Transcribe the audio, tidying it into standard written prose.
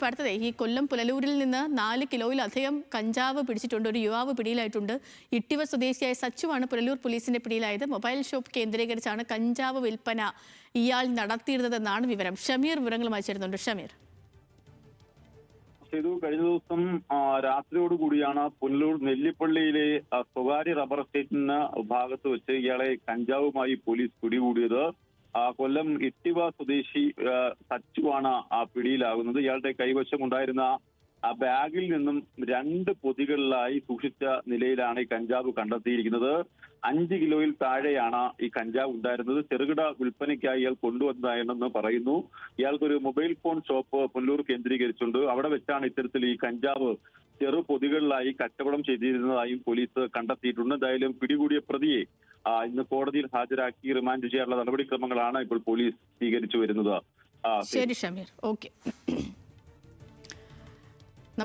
അടുത്തതേ ഈ കൊല്ലം പുനലൂരിൽ നിന്ന് 4 കിലോയിലധികം കഞ്ചാവ് പിടിച്ചിട്ടുണ്ട്. ഒരു യുവാവ് പിടിയിലായിട്ടുണ്ട്. ഇട്ടിവ സ്വദേശിയായ സച്ചുവാണ് പുനലൂർ പോലീസിന്റെ പിടിയിലായത്. മൊബൈൽ ഷോപ്പ് കേന്ദ്രീകരിച്ചാണ് കഞ്ചാവ് വിൽപ്പന ഇയാൾ നടത്തിയിരുന്നതെന്നാണ് വിവരം. ഷമീർ വിവരങ്ങളുമായി ചേരുന്നുണ്ട്. ഷമീർ, കഴിഞ്ഞ ദിവസം രാത്രിയോടുകൂടിയാണ് പുനലൂർ നെല്ലിപ്പള്ളിയിലെ സ്വകാര്യ റബ്ബർ എസ്റ്റേറ്റിന് ഭാഗത്ത് വെച്ച് ഇയാളെ കഞ്ചാവുമായി പോലീസ് പിടികൂടിയത്. കൊല്ലം ഇട്ടിവ സ്വദേശി സച്ചുവാണ് പിടിയിലാകുന്നത്. ഇയാളുടെ കൈവശം ഉണ്ടായിരുന്ന ബാഗിൽ നിന്നും 2 പൊതികളിലായി സൂക്ഷിച്ച നിലയിലാണ് ഈ കഞ്ചാവ് കണ്ടെത്തിയിരിക്കുന്നത്. 5 കിലോയിൽ താഴെയാണ് ഈ കഞ്ചാവ് ഉണ്ടായിരുന്നത്. ചെറുകിട വിൽപ്പനയ്ക്കായി ഇയാൾ കൊണ്ടുവന്നതാണെന്ന് പറയുന്നു. ഇയാൾക്കൊരു മൊബൈൽ ഫോൺ ഷോപ്പ് പുനലൂർ കേന്ദ്രീകരിച്ചുണ്ട്. അവിടെ വെച്ചാണ് ഇത്തരത്തിൽ ഈ കഞ്ചാവ് ചെറു പൊതികളിലായി കച്ചവടം ചെയ്തിരുന്നതായും പോലീസ് കണ്ടെത്തിയിട്ടുണ്ട്. എന്തായാലും പിടികൂടിയ പ്രതിയെ ഇന്ന് കോടതിയിൽ ഹാജരാക്കി റിമാൻഡ് ചെയ്യാനുള്ള നടപടിക്രമങ്ങളാണ് ഇപ്പോൾ പോലീസ് സ്വീകരിച്ചു വരുന്നത്. ശരി ഷമീർ, ഓക്കെ.